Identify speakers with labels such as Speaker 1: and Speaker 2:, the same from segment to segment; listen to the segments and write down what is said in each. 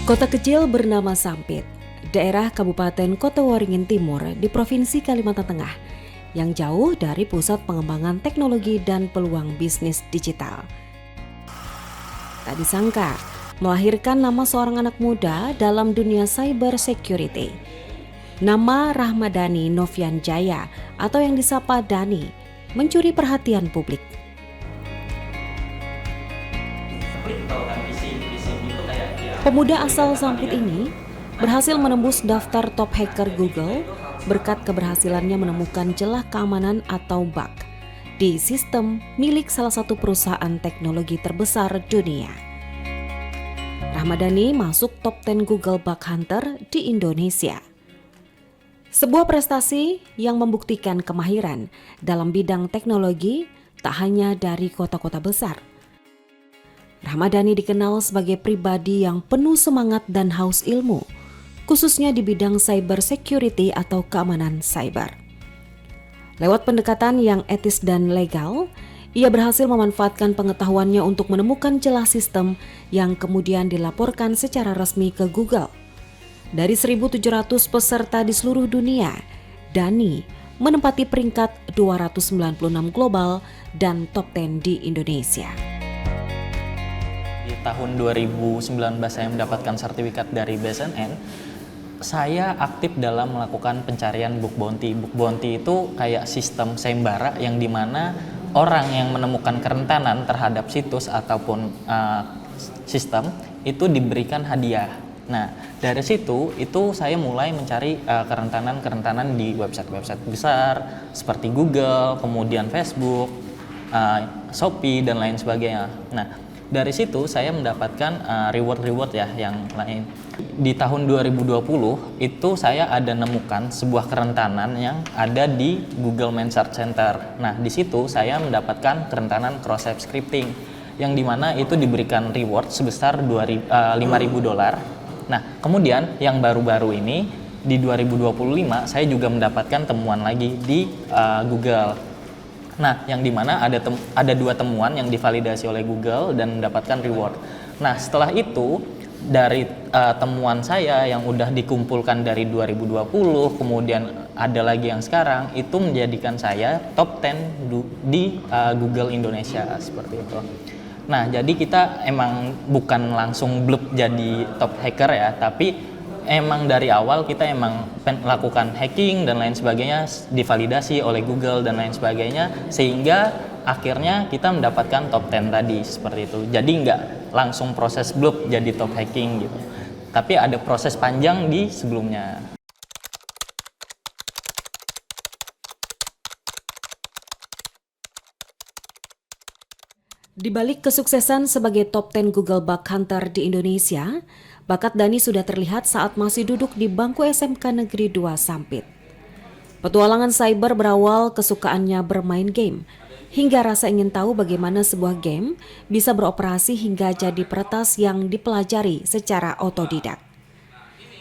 Speaker 1: Kota kecil bernama Sampit, daerah Kabupaten Kota Waringin Timur di Provinsi Kalimantan Tengah, yang jauh dari pusat pengembangan teknologi dan peluang bisnis digital. Tak disangka, melahirkan nama seorang anak muda dalam dunia cyber security. Nama Rahmadani Novian Jaya atau yang disapa Dani mencuri perhatian publik. Pemuda asal Sampit ini berhasil menembus daftar top hacker Google berkat keberhasilannya menemukan celah keamanan atau bug di sistem milik salah satu perusahaan teknologi terbesar dunia. Rahmadani masuk top 10 Google Bug Hunter di Indonesia. Sebuah prestasi yang membuktikan kemahiran dalam bidang teknologi tak hanya dari kota-kota besar. Rahmadani dikenal sebagai pribadi yang penuh semangat dan haus ilmu, khususnya di bidang cyber security atau keamanan cyber. Lewat pendekatan yang etis dan legal, ia berhasil memanfaatkan pengetahuannya untuk menemukan celah sistem yang kemudian dilaporkan secara resmi ke Google. Dari 1.700 peserta di seluruh dunia, Dani menempati peringkat 296 global dan top 10 di Indonesia.
Speaker 2: Di tahun 2019 saya mendapatkan sertifikat dari BSNN. Saya aktif dalam melakukan pencarian bug bounty. Bug bounty itu kayak sistem sayembara yang dimana orang yang menemukan kerentanan terhadap situs ataupun sistem itu diberikan hadiah. Nah, dari situ saya mulai mencari kerentanan di website-website besar seperti Google, kemudian Facebook, Shopee dan lain sebagainya. Nah, dari situ saya mendapatkan reward ya yang lain. Di tahun 2020 itu saya ada nemukan sebuah kerentanan yang ada di Google Main Search Center. Nah, di situ saya mendapatkan kerentanan cross-site scripting yang dimana itu diberikan reward sebesar $5.000. Nah, kemudian yang baru-baru ini di 2025 saya juga mendapatkan temuan lagi di Google. Nah, yang dimana ada 2 temuan yang divalidasi oleh Google dan mendapatkan reward. Nah, setelah itu dari temuan saya yang udah dikumpulkan dari 2020, kemudian ada lagi yang sekarang, itu menjadikan saya top 10 di Google Indonesia seperti itu. Nah, jadi kita emang bukan langsung blub jadi top hacker ya, tapi emang dari awal kita emang melakukan hacking dan lain sebagainya, divalidasi oleh Google dan lain sebagainya, sehingga akhirnya kita mendapatkan top 10 tadi seperti itu. Jadi nggak langsung proses blub jadi top hacking gitu, tapi ada proses panjang di sebelumnya.
Speaker 1: Di balik kesuksesan sebagai top 10 Google Bug Hunter di Indonesia, bakat Dani sudah terlihat saat masih duduk di bangku SMK Negeri 2 Sampit. Petualangan cyber berawal kesukaannya bermain game, hingga rasa ingin tahu bagaimana sebuah game bisa beroperasi hingga jadi peretas yang dipelajari secara otodidak.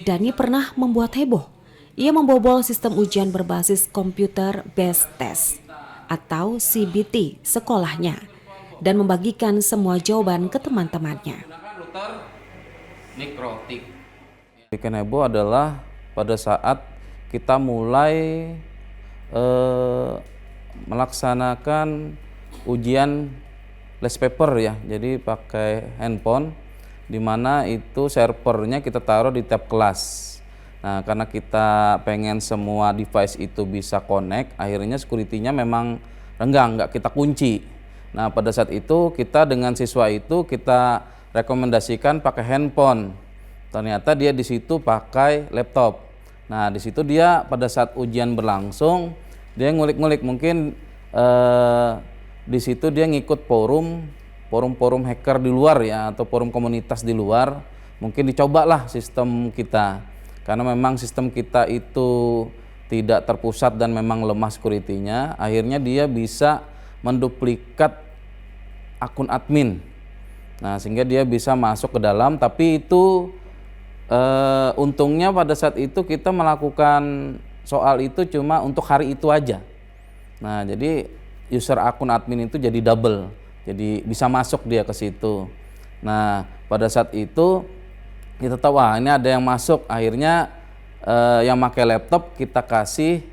Speaker 1: Dani pernah membuat heboh. Ia membobol sistem ujian berbasis Computer Based Test atau CBT sekolahnya dan membagikan semua jawaban ke teman-temannya.
Speaker 3: Bikin heboh adalah pada saat kita mulai melaksanakan ujian les paper ya, jadi pakai handphone, di mana itu servernya kita taruh di tab kelas. Nah, karena kita pengen semua device itu bisa connect, akhirnya security-nya memang renggang, nggak kita kunci. Nah, pada saat itu kita dengan siswa itu kita rekomendasikan pakai handphone. Ternyata dia di situ pakai laptop. Nah, di situ dia pada saat ujian berlangsung, dia ngulik-ngulik mungkin di situ dia ngikut forum forum-forum hacker di luar ya, atau forum komunitas di luar, mungkin dicobalah sistem kita. Karena memang sistem kita itu tidak terpusat dan memang lemah security-nya, akhirnya dia bisa menduplikat akun admin. Nah, sehingga dia bisa masuk ke dalam, tapi itu untungnya pada saat itu kita melakukan soal itu cuma untuk hari itu aja. Nah, jadi user akun admin itu jadi double, jadi bisa masuk dia ke situ. Nah, pada saat itu kita tahu, wah ini ada yang masuk, akhirnya yang pakai laptop kita kasih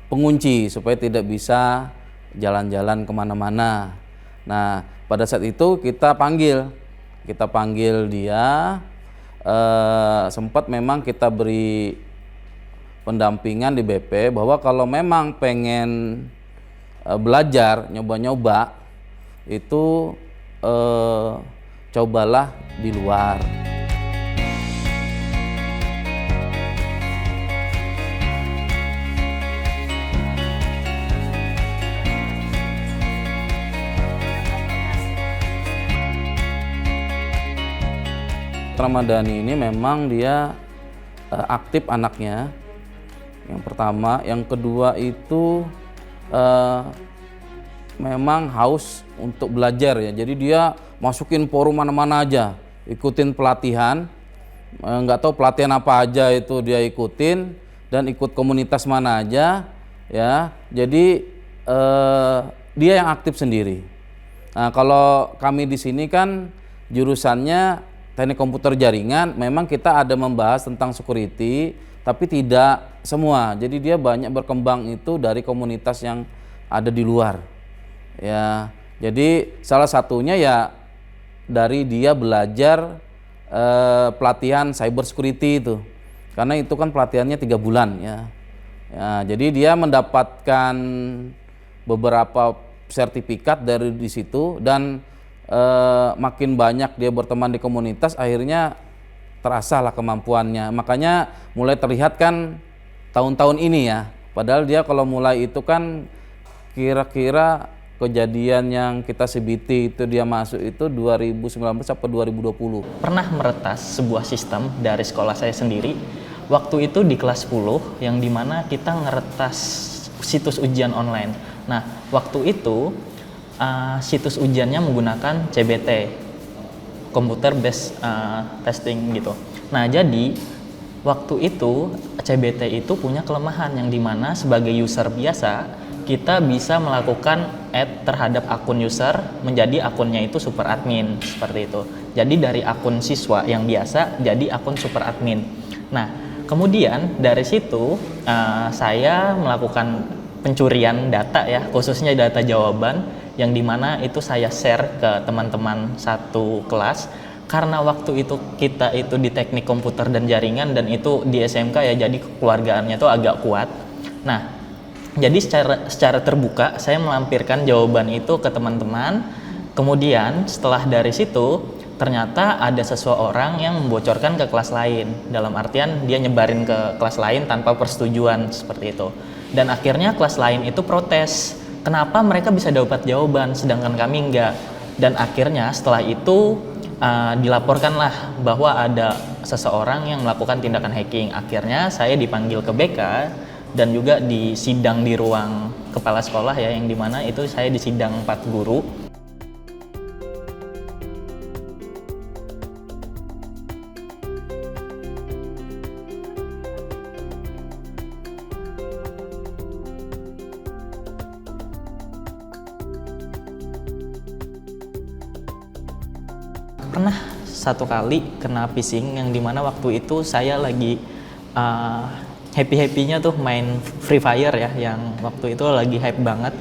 Speaker 3: pengunci supaya tidak bisa jalan-jalan kemana-mana. Nah, pada saat itu kita panggil dia, sempat memang kita beri pendampingan di BP bahwa kalau memang pengen belajar, nyoba-nyoba, itu cobalah di luar. Ramadhani ini memang dia aktif anaknya, yang pertama. Yang kedua itu memang haus untuk belajar ya, jadi dia masukin forum mana-mana aja, ikutin pelatihan, nggak tahu pelatihan apa aja itu dia ikutin, dan ikut komunitas mana aja ya, jadi dia yang aktif sendiri. Nah, kalau kami di sini kan jurusannya teknik komputer jaringan, memang kita ada membahas tentang security, tapi tidak semua. Jadi dia banyak berkembang itu dari komunitas yang ada di luar. Ya, jadi salah satunya ya dari dia belajar pelatihan cyber security itu. Karena itu kan pelatihannya 3 bulan ya. Ya, jadi dia mendapatkan beberapa sertifikat dari di situ, dan makin banyak dia berteman di komunitas, akhirnya terasa lah kemampuannya. Makanya mulai terlihat kan tahun-tahun ini ya, padahal dia kalau mulai itu kan kira-kira kejadian yang kita CBT itu dia masuk itu 2019 atau 2020.
Speaker 2: Pernah meretas sebuah sistem dari sekolah saya sendiri, waktu itu di kelas 10, yang dimana kita ngeretas situs ujian online. Nah, waktu itu situs ujiannya menggunakan CBT, Computer Based Testing gitu. Nah, jadi waktu itu CBT itu punya kelemahan yang dimana sebagai user biasa kita bisa melakukan add terhadap akun user menjadi akunnya itu super admin, seperti itu. Jadi dari akun siswa yang biasa jadi akun super admin. Nah, kemudian dari situ saya melakukan pencurian data ya, khususnya data jawaban, yang dimana itu saya share ke teman-teman satu kelas. Karena waktu itu kita itu di teknik komputer dan jaringan, dan itu di SMK ya, jadi kekeluargaannya itu agak kuat. Nah, jadi secara terbuka saya melampirkan jawaban itu ke teman-teman. Kemudian setelah dari situ ternyata ada seseorang yang membocorkan ke kelas lain, dalam artian dia nyebarin ke kelas lain tanpa persetujuan, seperti itu. Dan akhirnya kelas lain itu protes, kenapa mereka bisa dapat jawaban sedangkan kami enggak. Dan akhirnya setelah itu dilaporkanlah bahwa ada seseorang yang melakukan tindakan hacking. Akhirnya saya dipanggil ke BK dan juga disidang di ruang kepala sekolah ya, yang dimana itu saya disidang 4 guru. Pernah satu kali kena phishing, yang dimana waktu itu saya lagi happy-happynya tuh main Free Fire ya, yang waktu itu lagi hype banget.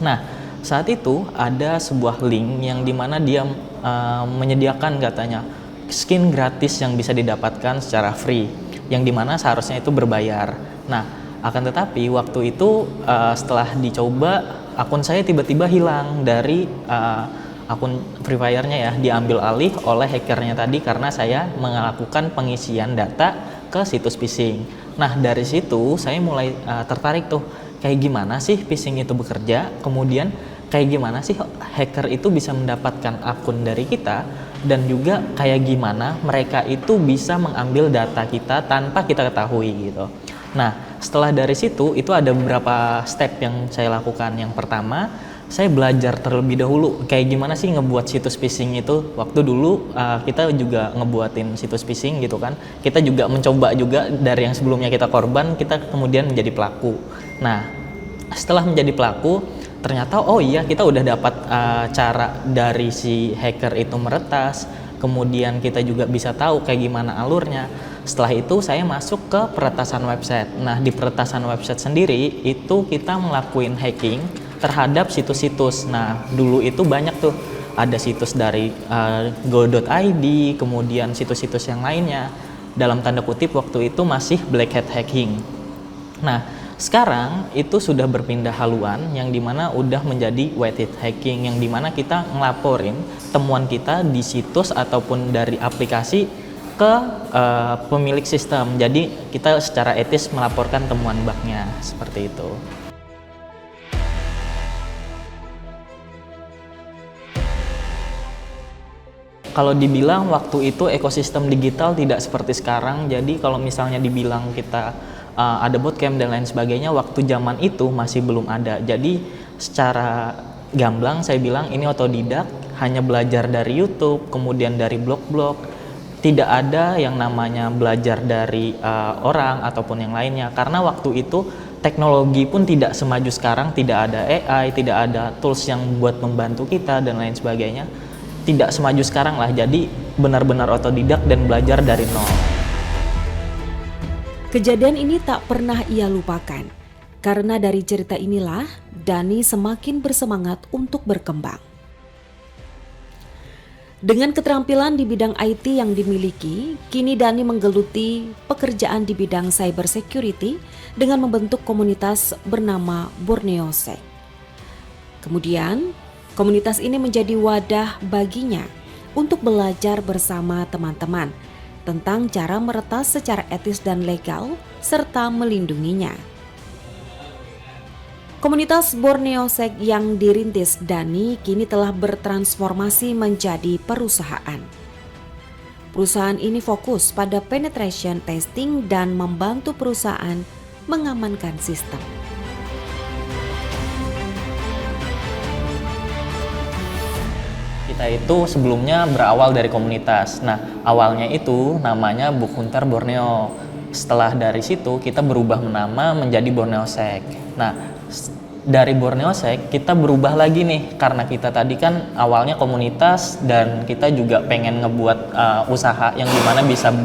Speaker 2: Nah, saat itu ada sebuah link yang dimana dia menyediakan katanya skin gratis yang bisa didapatkan secara free, yang dimana seharusnya itu berbayar. Nah, akan tetapi waktu itu setelah dicoba, akun saya tiba-tiba hilang dari akun Free Fire-nya ya, diambil alih oleh hackernya tadi karena saya melakukan pengisian data ke situs phishing. Nah, dari situ saya mulai tertarik tuh, kayak gimana sih phishing itu bekerja, kemudian kayak gimana sih hacker itu bisa mendapatkan akun dari kita, dan juga kayak gimana mereka itu bisa mengambil data kita tanpa kita ketahui gitu. Nah, setelah dari situ itu ada beberapa step yang saya lakukan. Yang pertama, saya belajar terlebih dahulu kayak gimana sih ngebuat situs phishing itu. Waktu dulu kita juga ngebuatin situs phishing gitu kan. Kita juga mencoba juga dari yang sebelumnya kita korban, kita kemudian menjadi pelaku. Nah, setelah menjadi pelaku, ternyata oh iya kita udah dapat cara dari si hacker itu meretas. Kemudian kita juga bisa tahu kayak gimana alurnya. Setelah itu saya masuk ke peretasan website. Nah, di peretasan website sendiri itu kita ngelakuin hacking terhadap situs-situs. Nah, dulu itu banyak tuh, ada situs dari go.id, kemudian situs-situs yang lainnya. Dalam tanda kutip waktu itu masih black hat hacking. Nah, sekarang itu sudah berpindah haluan yang dimana udah menjadi white hat hacking, yang dimana kita ngelaporin temuan kita di situs ataupun dari aplikasi ke pemilik sistem. Jadi kita secara etis melaporkan temuan bugnya, seperti itu. Kalau dibilang waktu itu ekosistem digital tidak seperti sekarang, jadi kalau misalnya dibilang kita ada bootcamp dan lain sebagainya, waktu zaman itu masih belum ada. Jadi secara gamblang saya bilang ini otodidak, hanya belajar dari YouTube, kemudian dari blog-blog. Tidak ada yang namanya belajar dari orang ataupun yang lainnya, karena waktu itu teknologi pun tidak semaju sekarang, tidak ada AI, tidak ada tools yang buat membantu kita dan lain sebagainya. Tidak semaju sekarang lah, jadi benar-benar otodidak dan belajar dari nol.
Speaker 1: Kejadian ini tak pernah ia lupakan, karena dari cerita inilah Dani semakin bersemangat untuk berkembang. Dengan keterampilan di bidang IT yang dimiliki, kini Dani menggeluti pekerjaan di bidang cyber security dengan membentuk komunitas bernama BorneoSec. Kemudian, komunitas ini menjadi wadah baginya untuk belajar bersama teman-teman tentang cara meretas secara etis dan legal serta melindunginya. Komunitas BorneoSec yang dirintis Dani kini telah bertransformasi menjadi perusahaan. Perusahaan ini fokus pada penetration testing dan membantu perusahaan mengamankan sistem.
Speaker 2: Kita itu sebelumnya berawal dari komunitas. Nah, awalnya itu namanya Book Hunter Borneo. Setelah dari situ kita berubah nama menjadi BorneoSec. Nah, dari BorneoSec kita berubah lagi nih, karena kita tadi kan awalnya komunitas dan kita juga pengen ngebuat usaha yang dimana bisa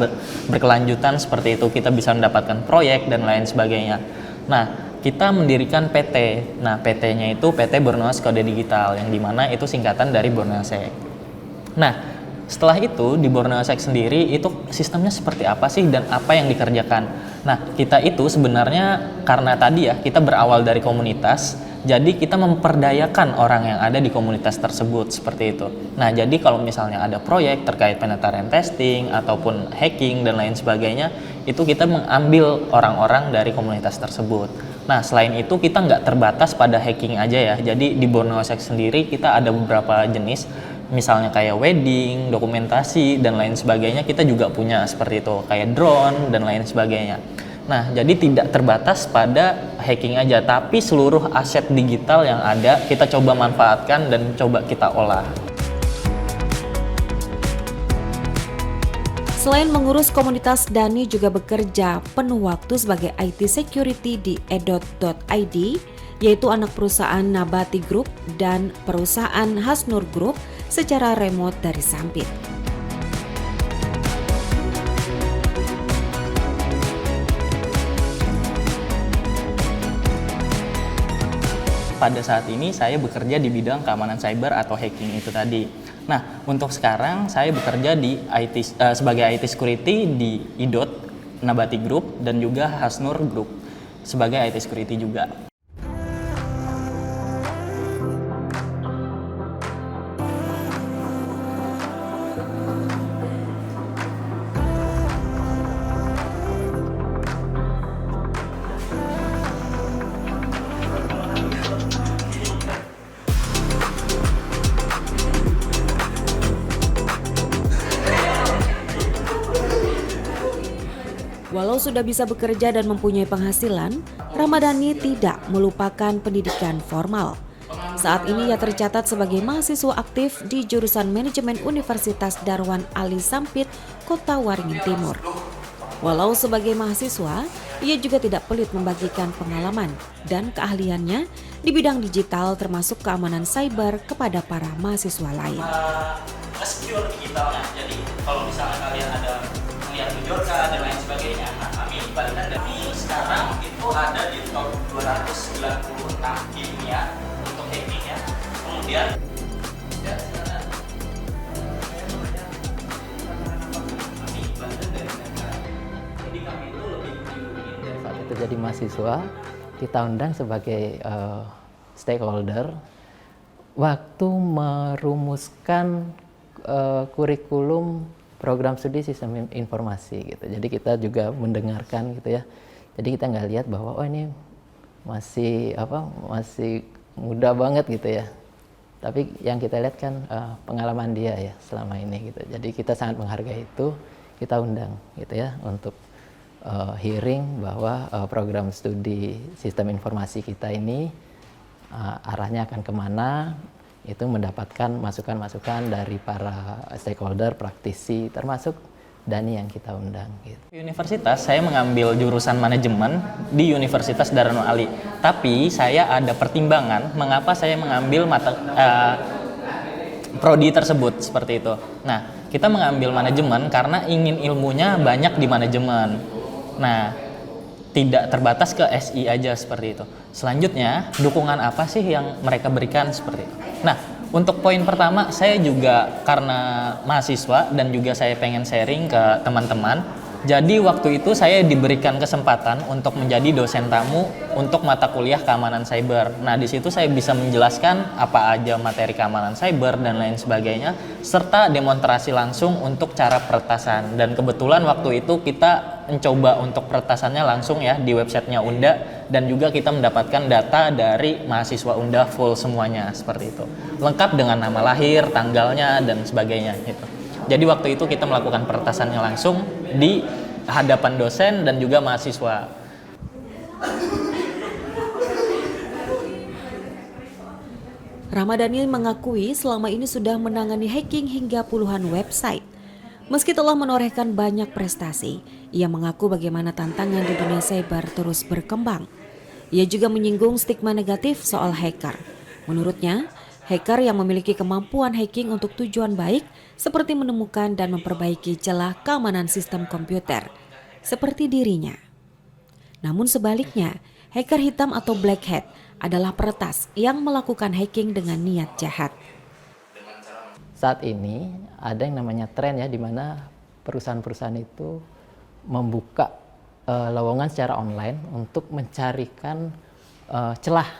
Speaker 2: berkelanjutan seperti itu. Kita bisa mendapatkan proyek dan lain sebagainya. Nah, kita mendirikan PT. Nah, PT-nya itu PT Borneo Kode Digital, yang dimana itu singkatan dari BorneoSec. Nah, setelah itu di BorneoSec sendiri itu sistemnya seperti apa sih dan apa yang dikerjakan. Nah, kita itu sebenarnya karena tadi ya kita berawal dari komunitas, jadi kita memperdayakan orang yang ada di komunitas tersebut seperti itu. Nah, jadi kalau misalnya ada proyek terkait penetration testing ataupun hacking dan lain sebagainya, itu kita mengambil orang-orang dari komunitas tersebut. Nah, selain itu kita nggak terbatas pada hacking aja ya. Jadi di BorneoSec sendiri kita ada beberapa jenis, misalnya kayak wedding, dokumentasi, dan lain sebagainya. Kita juga punya seperti itu, kayak drone dan lain sebagainya. Nah, jadi tidak terbatas pada hacking aja, tapi seluruh aset digital yang ada kita coba manfaatkan dan coba kita olah.
Speaker 1: Selain mengurus komunitas, Dani juga bekerja penuh waktu sebagai IT security di edot.id, yaitu anak perusahaan Nabati Group dan perusahaan Hasnur Group secara remote dari Sampit.
Speaker 2: Pada saat ini saya bekerja di bidang keamanan cyber atau hacking itu tadi. Nah, untuk sekarang saya bekerja di sebagai IT security di Idot, Nabati Group, dan juga Hasnur Group sebagai IT security juga.
Speaker 1: Walau sudah bisa bekerja dan mempunyai penghasilan, Ramadhani tidak melupakan pendidikan formal. Saat ini ia tercatat sebagai mahasiswa aktif di jurusan Manajemen Universitas Darwan Ali Sampit, Kota Waringin Timur. Walau sebagai mahasiswa, ia juga tidak pelit membagikan pengalaman dan keahliannya di bidang digital termasuk keamanan cyber kepada para mahasiswa lain.
Speaker 2: Secure digitalnya, jadi kalau misalnya kalian ada melihat Bjorka dan lain sebagainya, nah kami balikan dari sekarang itu ada di top 296 dunia untuk hacking ya. Kemudian
Speaker 4: saat itu jadi mahasiswa, kita undang sebagai stakeholder waktu merumuskan kurikulum program studi sistem informasi gitu. Jadi kita juga mendengarkan gitu ya. Jadi kita nggak lihat bahwa oh ini masih muda banget gitu ya. Tapi yang kita lihat kan pengalaman dia ya selama ini gitu. Jadi kita sangat menghargai itu, kita undang gitu ya untuk hearing bahwa program studi sistem informasi kita ini arahnya akan kemana, itu mendapatkan masukan-masukan dari para stakeholder, praktisi, termasuk Dani yang kita undang. Gitu.
Speaker 2: Di universitas saya mengambil jurusan manajemen di Universitas Darwan Ali, tapi saya ada pertimbangan mengapa saya mengambil prodi tersebut seperti itu. Nah, kita mengambil manajemen karena ingin ilmunya banyak di manajemen. Nah, tidak terbatas ke SI aja seperti itu. Selanjutnya, dukungan apa sih yang mereka berikan seperti itu? Nah, untuk poin pertama, saya juga karena mahasiswa dan juga saya pengen sharing ke teman-teman. Jadi waktu itu saya diberikan kesempatan untuk menjadi dosen tamu untuk mata kuliah keamanan cyber. Nah, di situ saya bisa menjelaskan apa aja materi keamanan cyber dan lain sebagainya, serta demonstrasi langsung untuk cara peretasan. Dan kebetulan waktu itu kita mencoba untuk peretasannya langsung ya di websitenya Unda, dan juga kita mendapatkan data dari mahasiswa Unda full semuanya seperti itu. Lengkap dengan nama lahir, tanggalnya, dan sebagainya gitu. Jadi waktu itu kita melakukan peretasannya langsung di hadapan dosen dan juga mahasiswa.
Speaker 1: Ramadhani mengakui selama ini sudah menangani hacking hingga puluhan website. Meski telah menorehkan banyak prestasi, ia mengaku bagaimana tantangan di dunia cyber terus berkembang. Ia juga menyinggung stigma negatif soal hacker. Menurutnya, hacker yang memiliki kemampuan hacking untuk tujuan baik seperti menemukan dan memperbaiki celah keamanan sistem komputer, seperti dirinya. Namun sebaliknya, hacker hitam atau black hat adalah peretas yang melakukan hacking dengan niat jahat.
Speaker 4: Saat ini ada yang namanya tren ya, di mana perusahaan-perusahaan itu membuka lowongan secara online untuk mencarikan celah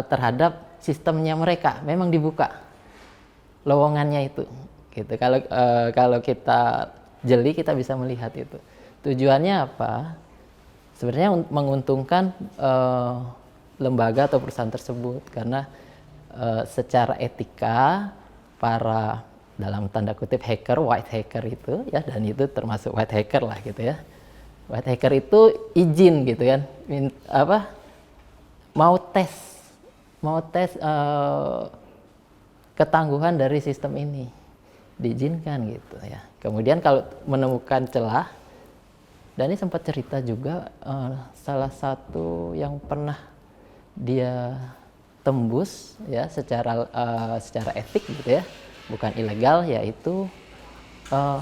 Speaker 4: terhadap sistemnya mereka. Memang dibuka lowongannya itu gitu. Kalau kita jeli kita bisa melihat itu. Tujuannya apa? Sebenarnya menguntungkan lembaga atau perusahaan tersebut, karena secara etika para dalam tanda kutip hacker, white hacker itu ya, dan itu termasuk white hacker lah gitu ya. White hacker itu izin gitu kan, mau tes ketangguhan dari sistem ini, diizinkan gitu ya. Kemudian kalau menemukan celah, dan ini sempat cerita juga salah satu yang pernah dia tembus ya secara etik gitu ya, bukan ilegal, yaitu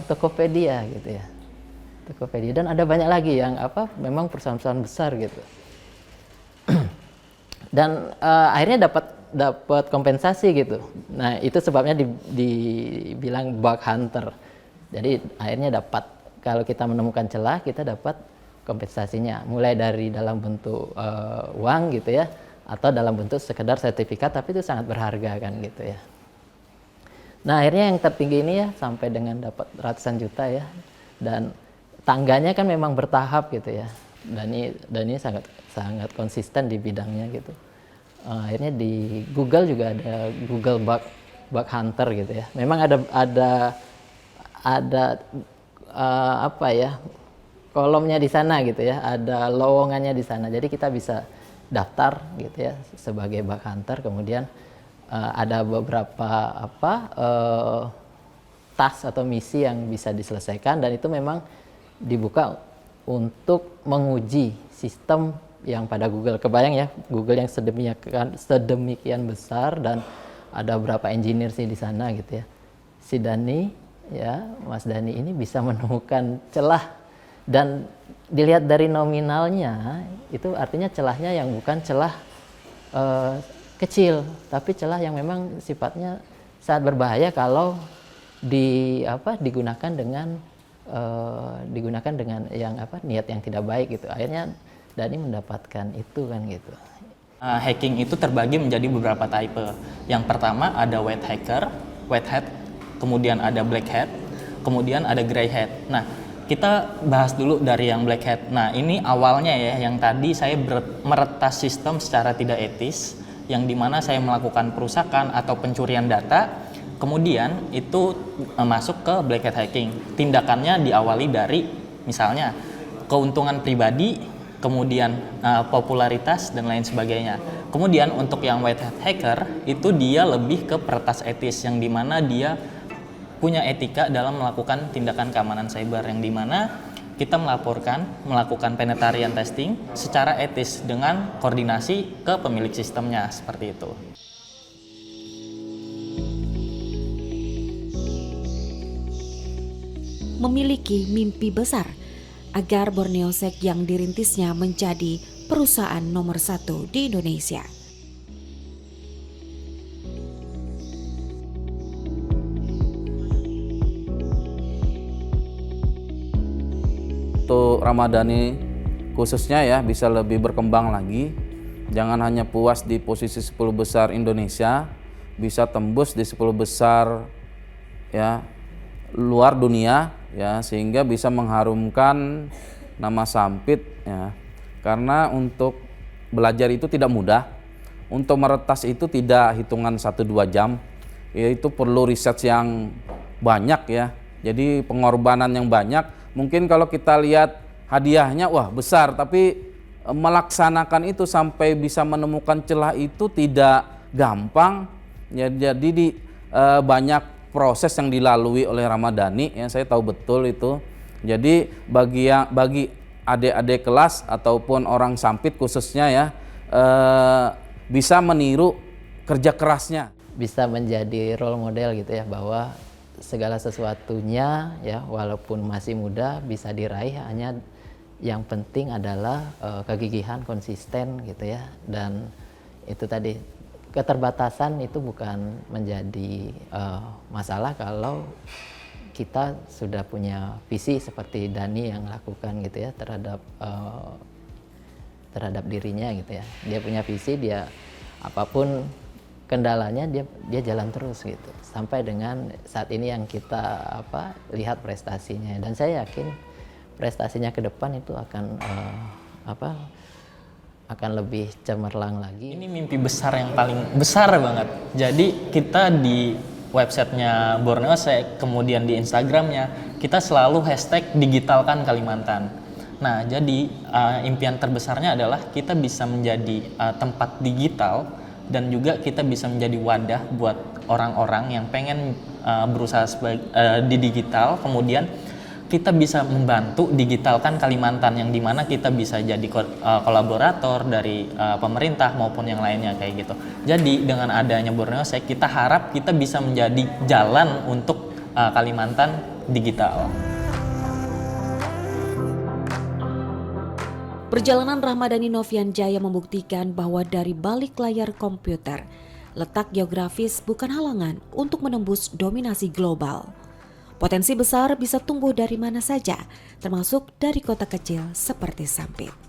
Speaker 4: Tokopedia gitu ya. Tokopedia, dan ada banyak lagi yang memang perusahaan-perusahaan besar gitu. Dan akhirnya dapat kompensasi gitu. Nah, itu sebabnya dibilang bug hunter. Jadi akhirnya dapat, kalau kita menemukan celah kita dapat kompensasinya, mulai dari dalam bentuk uang gitu ya, atau dalam bentuk sekedar sertifikat, tapi itu sangat berharga kan gitu ya. Nah, akhirnya yang tertinggi ini ya sampai dengan dapat ratusan juta ya, dan tangganya kan memang bertahap gitu ya. Dan ini sangat konsisten di bidangnya gitu. Akhirnya di Google juga ada Google bug hunter gitu ya. Memang ada kolomnya di sana gitu ya, ada lowongannya di sana. Jadi kita bisa daftar gitu ya sebagai bug hunter. Kemudian ada beberapa task atau misi yang bisa diselesaikan, dan itu memang dibuka untuk menguji sistem yang pada Google. Kebayang ya, Google yang sedemikian besar, dan ada berapa engineer sih di sana gitu ya. Si Dani ya, Mas Dani ini bisa menemukan celah, dan dilihat dari nominalnya itu artinya celahnya yang bukan celah kecil, tapi celah yang memang sifatnya sangat berbahaya kalau digunakan dengan yang niat yang tidak baik gitu. Akhirnya Dani mendapatkan itu kan gitu.
Speaker 2: Hacking itu terbagi menjadi beberapa tipe. Yang pertama ada white hacker, white hat, kemudian ada black hat, kemudian ada gray hat. Nah, kita bahas dulu dari yang black hat. Nah, ini awalnya ya, yang tadi saya meretas sistem secara tidak etis, yang dimana saya melakukan perusakan atau pencurian data, kemudian itu masuk ke black hat hacking. Tindakannya diawali dari misalnya keuntungan pribadi, kemudian popularitas dan lain sebagainya. Kemudian untuk yang white hat hacker itu dia lebih ke peretas etis, yang dimana dia punya etika dalam melakukan tindakan keamanan cyber, yang dimana kita melakukan penetrarian testing secara etis dengan koordinasi ke pemilik sistemnya, seperti itu.
Speaker 1: Memiliki mimpi besar agar Borneosek yang dirintisnya menjadi perusahaan nomor 1 di Indonesia.
Speaker 3: Untuk Ramadhani khususnya ya bisa lebih berkembang lagi. Jangan hanya puas di posisi 10 besar Indonesia, bisa tembus di 10 besar ya luar dunia ya, sehingga bisa mengharumkan nama Sampit ya. Karena untuk belajar itu tidak mudah. Untuk meretas itu tidak hitungan 1-2 jam. Itu perlu riset yang banyak ya. Jadi pengorbanan yang banyak. Mungkin kalau kita lihat hadiahnya wah besar, tapi melaksanakan itu sampai bisa menemukan celah itu tidak gampang ya. Jadi banyak proses yang dilalui oleh Ramadhani ya, saya tahu betul itu. Jadi bagi adik-adik kelas ataupun orang Sampit khususnya ya, bisa meniru kerja kerasnya,
Speaker 4: bisa menjadi role model gitu ya, bahwa segala sesuatunya ya walaupun masih muda bisa diraih, hanya yang penting adalah kegigihan, konsisten gitu ya. Dan itu tadi, keterbatasan itu bukan menjadi masalah kalau kita sudah punya visi seperti Dani yang lakukan gitu ya terhadap dirinya gitu ya. Dia punya visi, dia apapun kendalanya dia jalan terus gitu sampai dengan saat ini yang kita lihat prestasinya. Dan saya yakin prestasinya ke depan itu akan lebih cemerlang lagi.
Speaker 2: Ini mimpi besar yang paling besar banget. Jadi kita di websitenya Borneosek, kemudian di Instagramnya, kita selalu hashtag digitalkan Kalimantan. Nah, jadi impian terbesarnya adalah kita bisa menjadi tempat digital, dan juga kita bisa menjadi wadah buat orang-orang yang pengen berusaha di digital. Kemudian kita bisa membantu digitalkan Kalimantan, yang dimana kita bisa jadi kolaborator dari pemerintah maupun yang lainnya kayak gitu. Jadi dengan adanya Borneosek, kita harap kita bisa menjadi jalan untuk Kalimantan digital.
Speaker 1: Perjalanan Ramadhani Novian Jaya membuktikan bahwa dari balik layar komputer, letak geografis bukan halangan untuk menembus dominasi global. Potensi besar bisa tumbuh dari mana saja, termasuk dari kota kecil seperti Sampit.